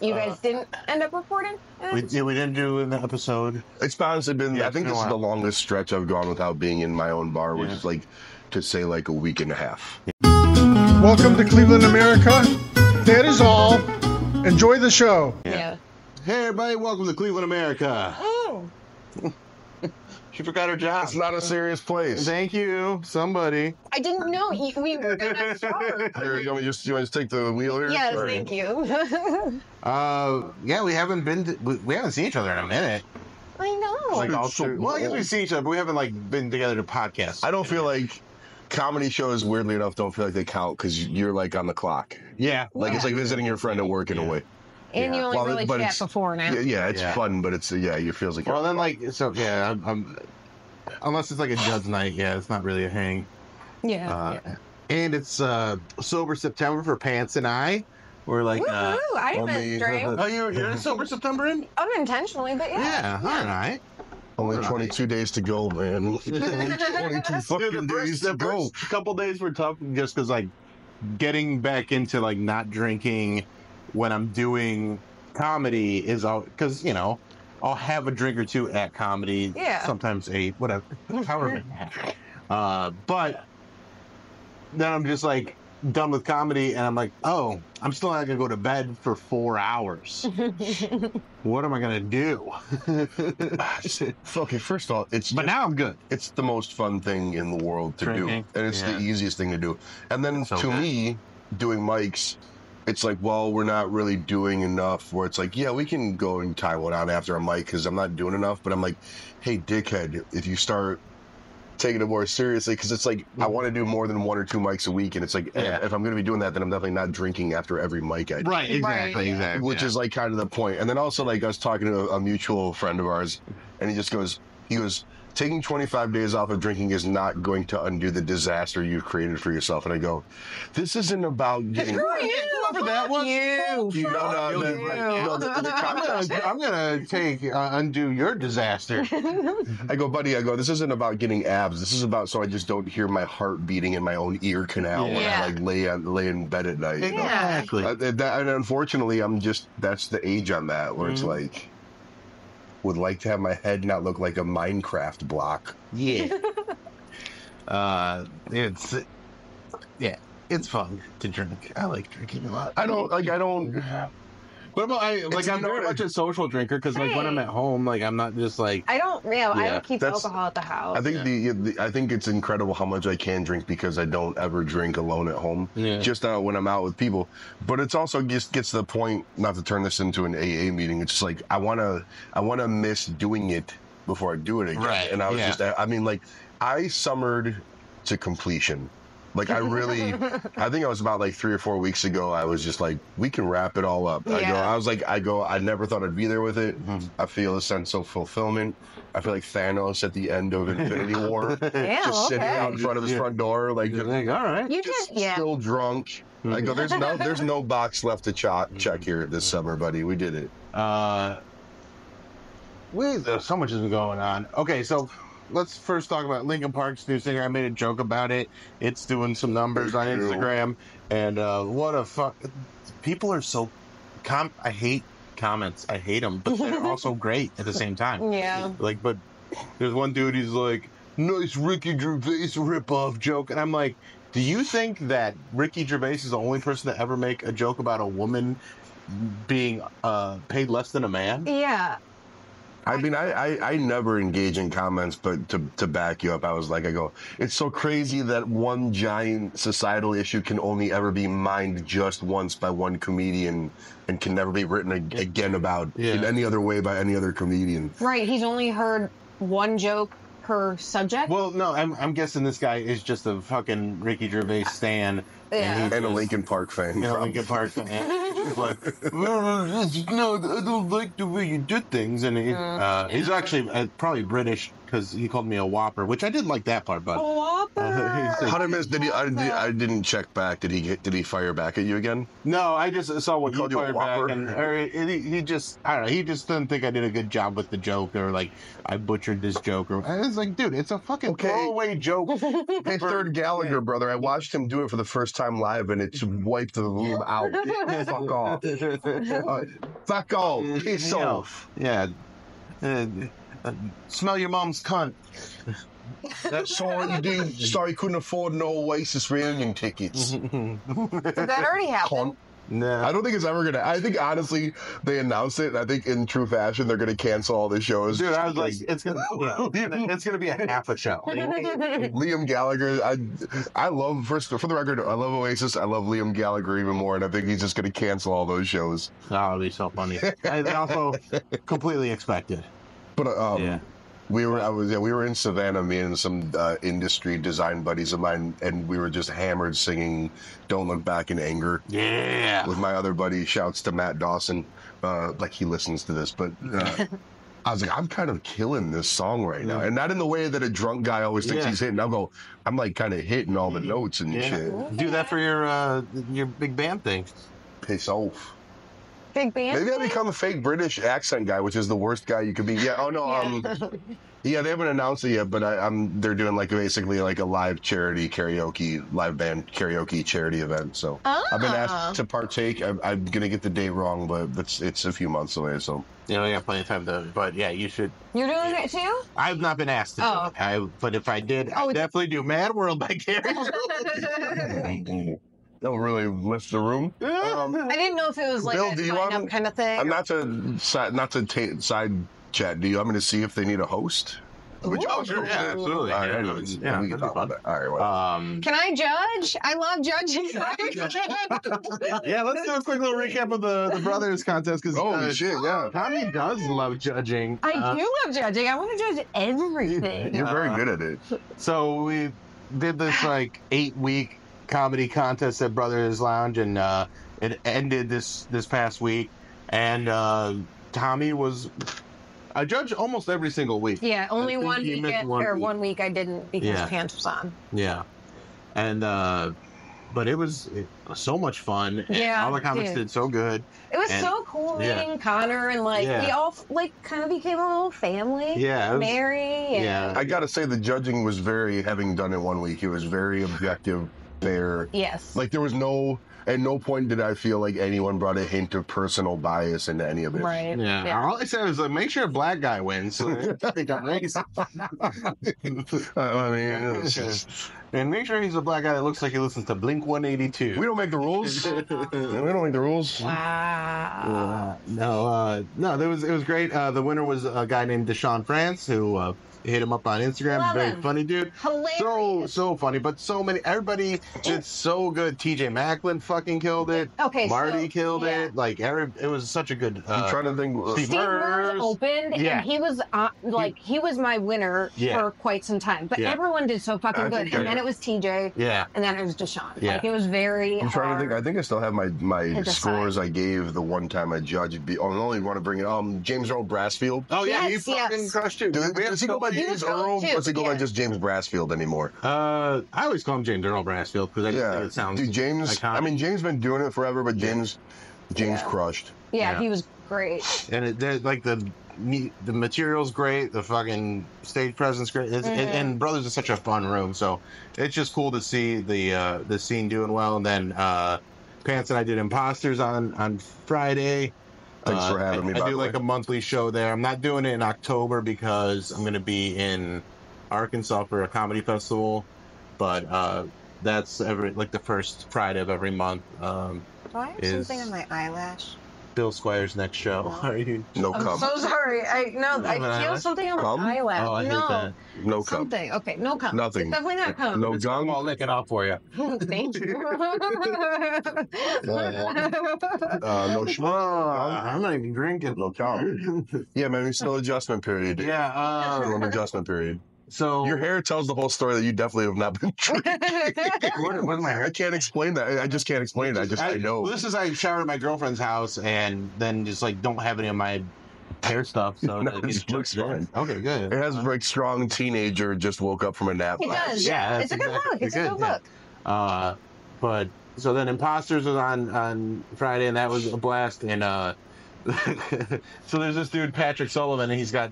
You guys didn't end up recording? We didn't do an episode. It's honestly been, I think this is the longest stretch I've gone without being in my own bar, which is like, to say like a week and a half. Welcome to Cleveland, America. That is all. Enjoy the show. Yeah. Hey, everybody, welcome to Cleveland, America. Oh. She forgot her job. It's not a serious place. Thank you, somebody. I didn't know we were gonna start. Here, you want me to take the wheel here? Yes, Sorry. thank you. Yeah, we haven't we haven't seen each other in a minute. I know. Like well, I guess we've seen each other, but we haven't like been together to podcast. I don't feel like comedy shows, weirdly enough, don't feel like they count because you're like on the clock. Yeah. Like it's like visiting your friend at work in a way. And you only really chat before now. Yeah, it's fun, but it's it feels like. Well, then like I'm unless it's like a judge night, it's not really a hang. Yeah. And it's sober September for Pants and I. We're like Woo-hoo, I haven't drank. Oh, you're in sober September in? Unintentionally, but Yeah, all right. Only 22 days to go, man. 22 fucking days to go. A couple days were tough just because like getting back into like not drinking when I'm doing comedy is all because I'll have a drink or two at comedy. Yeah. Sometimes 8, whatever, however. But then I'm just like done with comedy, and I'm like, oh, I'm still not gonna go to bed for 4 hours. What am I gonna do? Okay, first of all, But now I'm good. It's the most fun thing in the world to do, and it's the easiest thing to do. And then me, doing mics, it's like, well, we're not really doing enough. Where it's like, yeah, we can go and tie one on after a mic because I'm not doing enough. But I'm like, hey, dickhead, if you start taking it more seriously, because it's like I want to do more than 1 or 2 mics a week, and it's like if I'm going to be doing that, then I'm definitely not drinking after every mic I do. Right, exactly. Which is like kind of the point. And then also like I was talking to a mutual friend of ours, and he goes, taking 25 days off of drinking is not going to undo the disaster you've created for yourself. And I go, this isn't about getting. Whoever that was. I'm gonna take undo your disaster. I go, buddy. I go, this isn't about getting abs. This is about so I just don't hear my heart beating in my own ear canal when I like lay in bed at night. Exactly. And unfortunately, that's the age I'm at where it's like. Would like to have my head not look like a Minecraft block. Yeah. It's fun to drink. I like drinking a lot. I don't. But I'm very much a social drinker because like when I'm at home, like I'm not just like I don't keep alcohol at the house. I think I think it's incredible how much I can drink because I don't ever drink alone at home. Yeah. Just when I'm out with people. But it's also just gets to the point, not to turn this into an AA meeting. It's just like I wanna miss doing it before I do it again. Right. And I was I summered to completion. Like I think I was about like 3 or 4 weeks ago. I was just like, we can wrap it all up. Yeah. I never thought I'd be there with it. Mm-hmm. I feel a sense of fulfillment. I feel like Thanos at the end of Infinity War, just sitting out in front of his front door, like, all right, still drunk. I go, there's no box left to check here this summer, buddy. We did it. So much has been going on. Okay, so. Let's first talk about Linkin Park's new singer. I made a joke about it. It's doing some numbers on Instagram. And what a fuck. People are so... I hate comments. I hate them. But they're also great at the same time. Yeah. Like, but there's one dude, he's like, nice Ricky Gervais ripoff joke. And I'm like, do you think that Ricky Gervais is the only person to ever make a joke about a woman being paid less than a man? Yeah. I mean, I never engage in comments, but to back you up, I go, it's so crazy that one giant societal issue can only ever be mined just once by one comedian and can never be written again about in any other way by any other comedian. Right. He's only heard one joke per subject. Well, no, I'm guessing this guy is just a fucking Ricky Gervais stan. Yeah. And a Linkin Park fan. Yeah, Linkin Park fan. He's like, no, I don't like the way you did things. And he's actually probably British. because he called me a whopper, which I didn't like that part, but How did I didn't check back. Did he fire back at you again? no, I just saw what he fired back, and he just, I don't know, he just didn't think I did a good job with the joke, or like I butchered this joke, or I was like, dude, it's a fucking throwaway joke. Hey, Third Gallagher, brother, I watched him do it for the first time live, and it's wiped the room out. Fuck off. Fuck off. Piss off. Yeah. Smell your mom's cunt. That's all you do. Sorry, you couldn't afford no Oasis reunion tickets. Did that already happen? No. I don't think it's ever gonna. I think honestly, they announced it. And I think in true fashion, they're gonna cancel all the shows. Dude, I was like, it's gonna be a half a show. Liam Gallagher, I love, for the record, I love Oasis. I love Liam Gallagher even more, and I think he's just gonna cancel all those shows. That would be so funny. I also completely expected. But we were in Savannah, me and some industry design buddies of mine, and we were just hammered singing "Don't Look Back in Anger." Yeah. With my other buddy, shouts to Matt Dawson, like he listens to this, but I was like, I'm kind of killing this song right now, and not in the way that a drunk guy always thinks he's hitting. I'm like kind of hitting all the notes and shit. Do that for your big band thing. Piss off. Big band? Maybe I become a fake British accent guy, which is the worst guy you could be. Yeah. Oh no. Yeah, they haven't announced it yet, but they're doing like basically like a live band karaoke charity event. So I've been asked to partake. I'm gonna get the date wrong, but it's a few months away. So we got plenty of time to. But yeah, you should. You're doing it too? I've not been asked to. Oh. Do it. But if I did, I'd definitely do "Mad World" by Gary. Don't really lift the room. I didn't know if it was like Bill, a do you sign-up kind of thing. Not to side chat. Do you want me to see if they need a host? Oh, sure. Yeah, absolutely. All right, we can talk about that. All right. Well. Can I judge? I love judging. Yeah, let's do a quick little recap of the Brothers contest. Because holy shit, yeah. Tommy does love judging. I do love judging. I want to judge everything. You're very good at it. So we did this like 8-week comedy contest at Brothers Lounge, and it ended this past week. And Tommy was. I judge almost every single week. Yeah, only one week, one week I didn't because pants was on. Yeah, and but it was so much fun. Yeah, all the comics did so good. It was so cool meeting Connor, and like we all like kind of became a little family. Yeah, Mary. Yeah, I gotta say the judging was having done it one week, it was very objective. Fair. Yes. Like there was at no point did I feel like anyone brought a hint of personal bias into any of it. Right. Yeah. All I said was like, make sure a black guy wins. So I mean, and make sure he's a black guy that looks like he listens to Blink 182. We don't make the rules. We don't make the rules. Wow. No, it was great. The winner was a guy named Deshaun France who. Hit him up on Instagram. Love Very him. Funny dude. Hilarious. So funny, but everybody did so good. TJ Macklin fucking killed it. Okay, Marty killed it. Like it was such a good. I'm trying to think. Steve Murs opened, and he was he was my winner for quite some time. But everyone did so fucking good, and then it was TJ. Yeah. And then it was Deshaun. Yeah. Like it was very. I'm trying to think. I think I still have my scores I gave the one time I judged. I only want to bring it. James Earl Brassfield. Oh yeah, he fucking crushed too. Does he go by James Earl? Or does he go by just James Brassfield anymore? I always call him James Earl Brassfield because I just think it sounds. Dude, James. iconic. I mean, James been doing it forever, but James crushed. Yeah, he was great. And like the material's great, the fucking stage presence great, and Brothers is such a fun room, so it's just cool to see the scene doing well. And then Pants and I did Imposters on Friday. Thanks for having me. I do like a monthly show there. I'm not doing it in October because I'm going to be in Arkansas for a comedy festival, but that's the first Friday of every month. Do I have something on my eyelash? Bill Squire's next show. No I'm cum. so sorry. I feel something on my eyelash. Oh, I hate that. No cum. Something. Okay, no cum. Nothing. It's definitely not cum. No gum. I'll lick it off for you. Thank you. No schmuck. I'm not even drinking. No cum. Yeah, man, it's still adjustment period. Yeah. Still an adjustment period. So your hair tells the whole story that you definitely have not been drinking. What's my hair? I can't explain that. I just can't explain it. I know. Well, this is I showered at my girlfriend's house and then just like don't have any of my hair stuff. So it looks fine. Okay, good. It has like strong teenager just woke up from a nap. It does. Yeah, it's a good look. It's a good look. But so then Imposters was on Friday, and that was a blast. And so there's this dude Patrick Sullivan, and he's got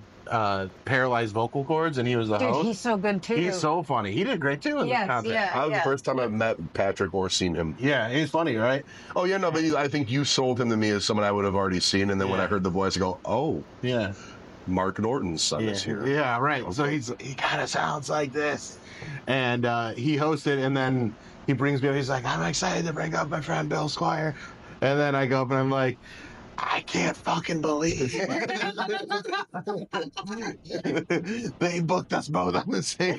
paralyzed vocal cords, and he was the host. He's so good too. He's so funny. He did great too in this contest. That was the first time I've met Patrick or seen him. Yeah, he's funny, right? Oh yeah, no, but I think you sold him to me as someone I would have already seen, and then when I heard the voice, I go, oh, yeah, Mark Norton's son is here. Yeah, right. Okay. So he kind of sounds like this, and he hosted, and then he brings me up. He's like, I'm excited to bring up my friend Bill Squire, and then I go up and I'm like, I can't fucking believe it. They booked us both on the same.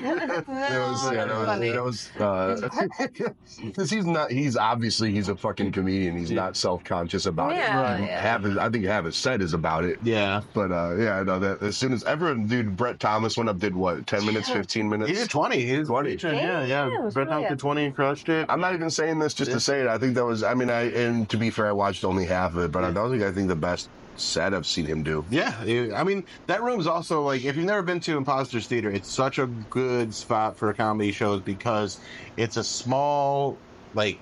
Because he's obviously a fucking comedian. He's not self-conscious about it. I think half his set is about it. Yeah. But I know that as soon as everyone, dude, Brett Thomas went up, did what, 10 minutes, 15 minutes? He did 20. He did 20. Yeah. Brett Thomas did 20 and crushed it. I'm not even saying this just to say it. I think that was, and to be fair, I watched only half of it, but I think the best set I've seen him do. Yeah, I mean, that room's also like, if you've never been to Imposters Theater, it's such a good spot for comedy shows because it's a small like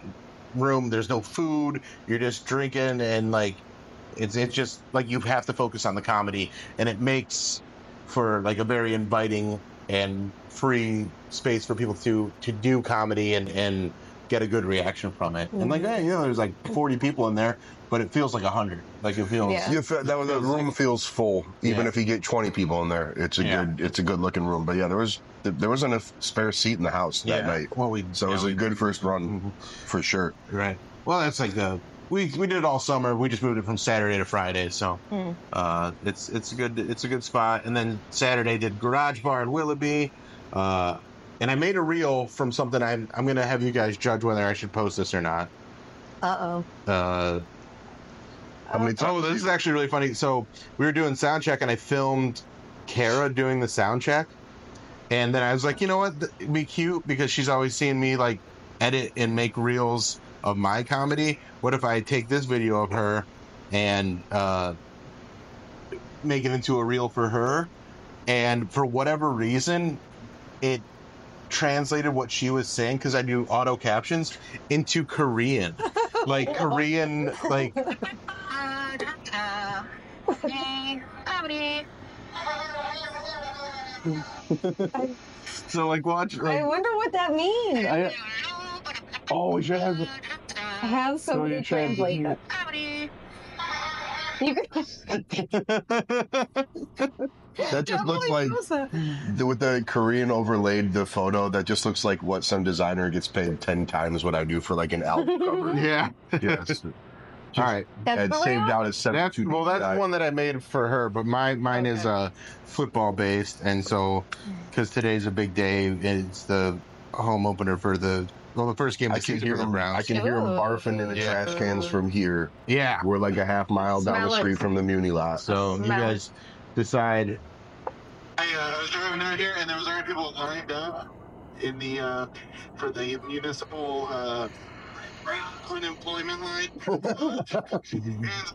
room. There's no food. You're just drinking, and like it's just like you have to focus on the comedy, and it makes for like a very inviting and free space for people to do comedy and get a good reaction from it. And like, there's like 40 people in there, but it feels like 100. Like it feels. The room feels full, even if you get 20 people in there. It's a good looking room. But yeah, there wasn't a spare seat in the house that night. Well, it was a good first run for sure. Right. Well, that's like we did it all summer. We just moved it from Saturday to Friday, so it's a good spot. And then Saturday did Garage Bar in Willoughby. And I made a reel from something I'm going to have you guys judge whether I should post this or not. Uh-oh. This is actually really funny. So we were doing sound check, and I filmed Kara doing the sound check. And then I was like, you know what? It'd be cute because she's always seen me like edit and make reels of my comedy. What if I take this video of her and make it into a reel for her? And for whatever reason, it translated what she was saying, because I do auto captions, into Korean. Like Korean, like so like watch like, I wonder what that means. We should have somebody translate that. That just looks like, with the Korean overlaid, the photo, that just looks like what some designer gets paid 10 times what I do for like an album cover. Yeah. Yes. All right. And saved out as that's one that I made for her, but mine is football based, and so because today's a big day, it's the home opener for the first game. I can hear them barfing in the trash cans from here. Yeah, we're like a half mile down the street from the Muni lot. So you guys decide. I was driving out here, and there was already people lined up in the for the municipal unemployment line. And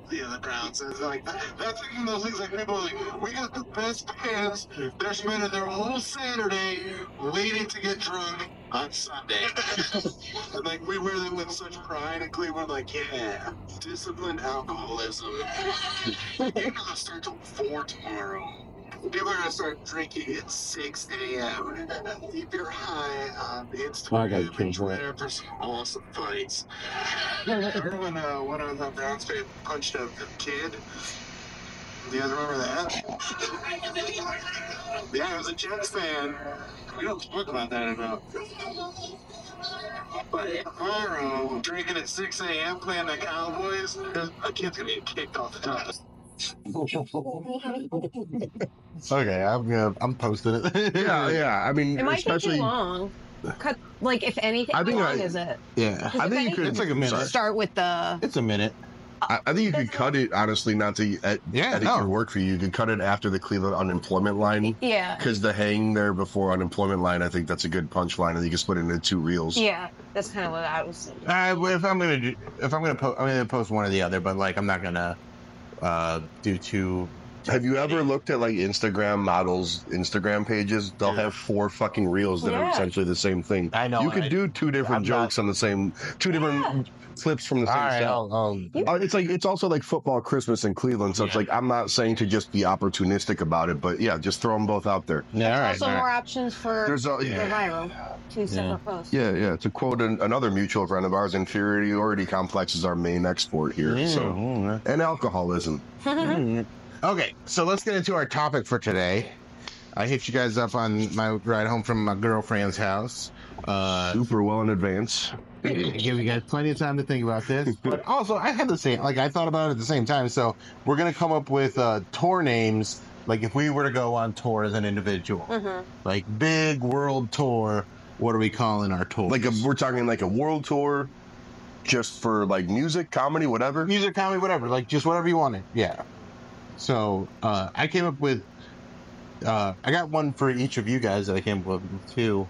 the crowd says like that's one of those things, like people are like, we got the best fans. They're spending their whole Saturday waiting to get drunk on Sunday. And like we wear them with such pride in Cleveland, like, yeah, disciplined alcoholism. You're gonna start till 4 tomorrow. People are gonna start drinking at 6 a.m. If you're high on Instagram and Twitter for some awesome fights. Remember when one of the Browns fans punched a kid? Do you guys remember that? Yeah, it was a Jets fan. We don't talk about that enough. But tomorrow, drinking at 6 a.m. playing the Cowboys, a kid's gonna get kicked off the top. Okay, I'm posting it. yeah. I mean, it might take too long. Cut, like, if anything, how long is it? Yeah, I think you could. It's like a minute. Start with the. It's a minute. I think you could cut it, honestly, not to edit your work for you. You could cut it after the Cleveland unemployment line. Yeah. Because the hang there before unemployment line, I think that's a good punchline, and you can split it into 2 reels. Yeah, that's kind of what I was thinking. If I'm gonna post one or the other, but like I'm not gonna do 2 Have you ever looked at like Instagram models' Instagram pages? They'll have 4 fucking reels that are essentially the same thing. I know. You could do 2 different jokes on the same, 2 different clips from the same set. It's also like football Christmas in Cleveland, so it's like I'm not saying to just be opportunistic about it, but yeah, just throw them both out there. Yeah, all right. Also, more options for viral. 2 separate posts. Yeah. To quote another mutual friend of ours, inferiority complex is our main export here. And alcoholism. Okay, so let's get into our topic for today. I hit you guys up on my ride home from my girlfriend's house. Super well in advance. Give you guys plenty of time to think about this. But also, I had the same, I thought about it at the same time. So we're going to come up with tour names, like if we were to go on tour as an individual. Like big world tour, what are we calling our tour? Like we're talking like a world tour just for like music, comedy, whatever? Music, comedy, whatever. Like just whatever you wanted. Yeah. So I came up with, I got one for each of you guys that I came up with 2,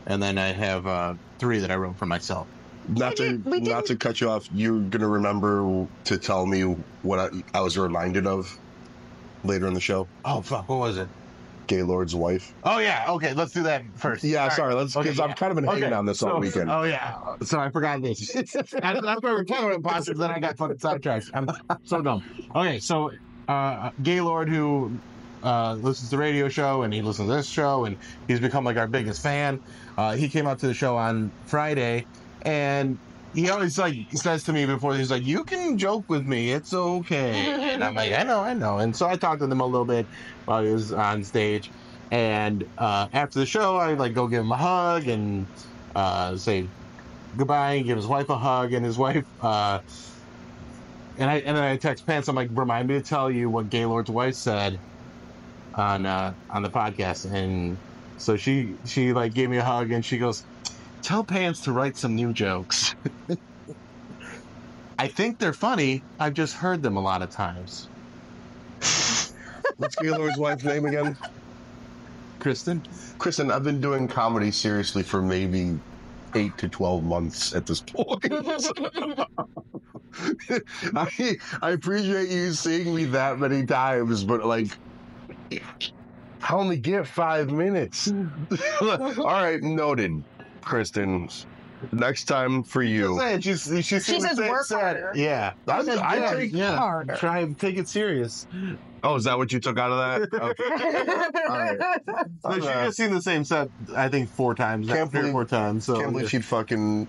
and then I have 3 that I wrote for myself. Not to cut you off, you're gonna remember to tell me what I was reminded of later in the show. Oh fuck, what was it? Gaylord's wife. Oh yeah, okay, let's do that first. Yeah, sorry, because I've kind of been hanging on this all weekend. Oh yeah, so I forgot this. That's why we're talking about imposters. Then I got fucking sidetracked. I'm so dumb. Okay, so Gaylord, who listens to the radio show and he listens to this show and he's become like our biggest fan. He came out to the show on Friday and he always like says to me before, he's like, "You can joke with me, it's okay." And I'm like, I know. And so I talked to him a little bit while he was on stage. And after the show, I like go give him a hug and say goodbye and give his wife a hug. And his wife, and then I text Pants. I'm like, remind me to tell you what Gaylord's wife said on the podcast. And so she like gave me a hug and she goes, "Tell Pants to write some new jokes." I think they're funny. I've just heard them a lot of times. What's Gaylord's wife's name again? Kristen, I've been doing comedy seriously for maybe 8 to 12 months at this point. I appreciate you seeing me that many times, but like, I only get 5 minutes. All right, noted, Kristen. Next time for you. She says work harder. Yeah. Try and take it serious. Oh, is that what you took out of that? Okay. All right. So she's just seen the same set, I think, 4 times. 3 or 4 times. So can't believe she'd fucking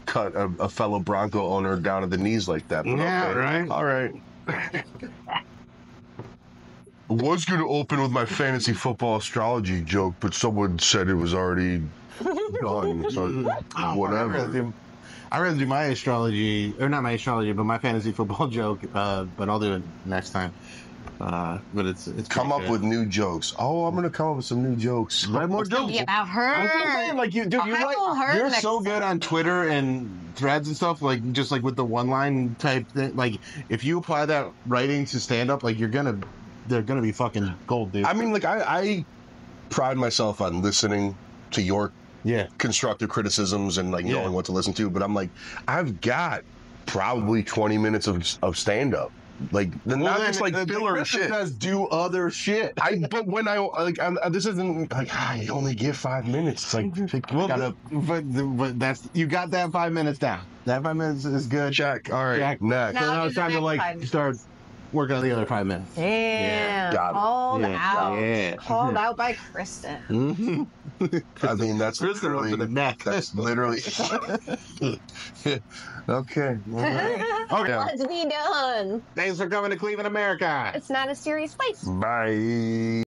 cut a fellow Bronco owner down at the knees like that. But yeah, okay. Right. All right. I was going to open with my fantasy football astrology joke, but someone said it was already gone. So whatever. I'd rather do my astrology, or not my astrology, but my fantasy football joke, but I'll do it next time. But it's come up with new jokes. Oh, I'm gonna come up with some new jokes. Write more jokes. Be about her. I'm saying, like you're so good on Twitter and threads and stuff, like just like with the one-line type thing. Like if you apply that writing to stand-up, like they're gonna be fucking gold, dude. I mean, like I pride myself on listening to your constructive criticisms and like knowing what to listen to, but I'm like, I've got probably 20 minutes of stand-up. Like not just like filler shit. Does do other shit. But when this isn't like I only give 5 minutes. It's like but that's you got that 5 minutes down. That 5 minutes is good. Check. All right. Check. Next. So now it's time to start working on the other 5 minutes. Damn. Called out. Yeah. Called out by Kristen. Mm-hmm. I mean, that's Kristen literally over the neck. That's literally. Okay. Let's be done. Thanks for coming to Cleveland, America. It's not a serious place. Bye.